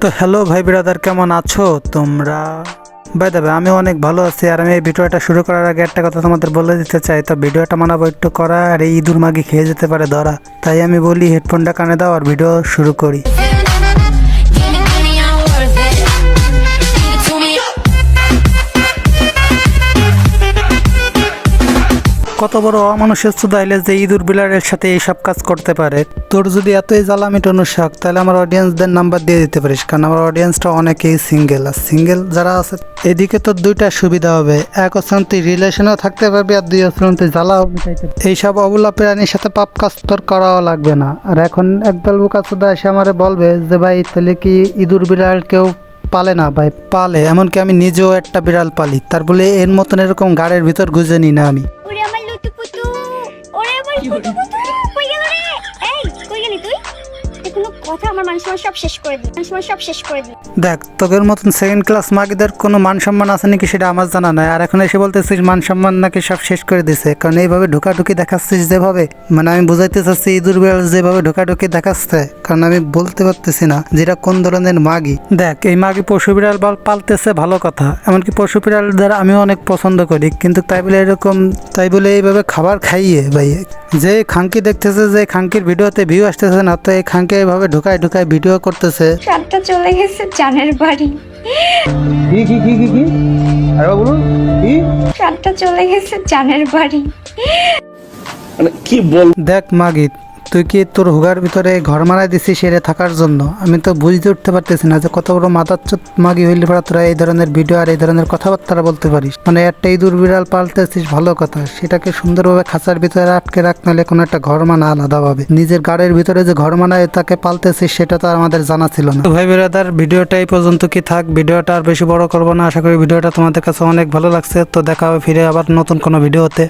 তো হ্যালো ভাই ব্রাদার, কেমন আছো তোমরা? ভাই দেবে আমি অনেক ভালো আছি। আর আমি এই ভিডিওটা শুরু করার আগে একটা কথা তোমাদের বলে দিতে চাই। তো ভিডিওটা মানাবো একটু করা, আর এই ইঁদুর মাগি খেয়ে যেতে পারে ধরা। তাই আমি বলি হেডফোনটা কানে দাও আর ভিডিও শুরু করি। কত বড় অমানুষের চুদাইলে যে ইঁদুর বিলারের সাথে এইসব কাজ করতে পারে। তোর যদি এতই জ্বালা মেটানোর শখ, তাহলে আমার অডিয়েন্সদের নাম্বার দিয়ে দিতে পারিস, কারণ আমার অডিয়েন্সটা অনেকেই সিঙ্গেল। আর সিঙ্গেল যারা আছে এদিকে তোর দুইটা সুবিধা হবে। এক হচ্ছে তুই রিলেশনেও থাকতে পারবি, আর দুই হচ্ছে তুই জ্বালাও মেটাইতে পারবি। এইসব অবলা প্রাণীর সাথে পাপ কাজ তোর করাও লাগবে না। আর এখন একদল বোকা চুদা এসে আমারে বলবে যে ভাই তাহলে কি ইঁদুর বিড়াল কেউ পালে না? ভাই পালে, এমনকি আমি নিজেও একটা বিড়াল পালি। তার বলে এর মতন এরকম গাড়ির ভিতর গুজে নি না আমি। ওরে আমার লুতুপুতু, ওরে আমার লুতুপুতু, কই গেল রে? এই কই গেলি তুই? কোনো কথা আমার মান সম্মান সব শেষ করে দিই, মান সম্মান সব শেষ করে দিই। দেখ, তোদের মতন সেকেন্ড ক্লাস মাগিদের কোনো মান সম্মান আছে নাকি সেটা আমার জানা নাই। আর এখন এসে বলতেছিস মান সম্মান নাকি সব শেষ করে দিছে, কারণ এইভাবে ঢোকাঢুকি দেখাচ্ছিস যেভাবে, মানে আমি বুঝাইতে চাচ্ছি ইঁদুর বিড়াল যেভাবে ঢোকাঢুকি দেখাচ্ছে, কারণ আমি বলতে পারতেছি না যেটা কোন ধরনের মাগি। দেখ, এই মাগি পশু বিড়াল পালতেছে ভালো কথা, এমনকি পশু বিড়ালদের আমিও অনেক পছন্দ করি, কিন্তু তাই বলে এরকম তাই বলে এইভাবে খাবার খাইয়ে ভাই, যে খাঙ্কি দেখতেছে, যে খাঙ্কির ভিডিওতে ভিউ আসতেছে না, তো এই খাঙ্কি এইভাবে ঢুকায় ভিডিও করতেছে। সাতটা চলে গেছে জানের বাড়ি। কি আরে বলুন কি? সাতটা চলে গেছে জানের বাড়ি। মানে কি বল? দেখ মাগি, তুই কি তোর হুগার ভিতরে ঘর মারাই দিছিস সেরে থাকার জন্য? আমি তো বুঝতে উঠতে পারতেছি না যে কত বড় মাদারচোদ মাগি হইলে পরে তোরা এই ধরনের ভিডিও আর এই ধরনের কথাবার্তা বলতে পারিস। মানে একটা ইঁদুর বিড়াল পালতেছিস ভালো কথা, সেটাকে সুন্দরভাবে খাঁচার ভিতরে আটকে রাখ, নাহলে কোনো একটা ঘর মানা আলাদাভাবে। নিজের গাড়ির ভিতরে যে ঘর মানায় তাকে পালতেছিস সেটা তো আমাদের জানা ছিল না। তো ভাই ব্রাদার, ভিডিওটা এই পর্যন্ত কি থাক, ভিডিওটা আর বেশি বড় করবো না। আশা করি ভিডিওটা তোমাদের কাছে অনেক ভালো লাগছে। তো দেখা হবে ফিরে আবার নতুন কোনো ভিডিওতে।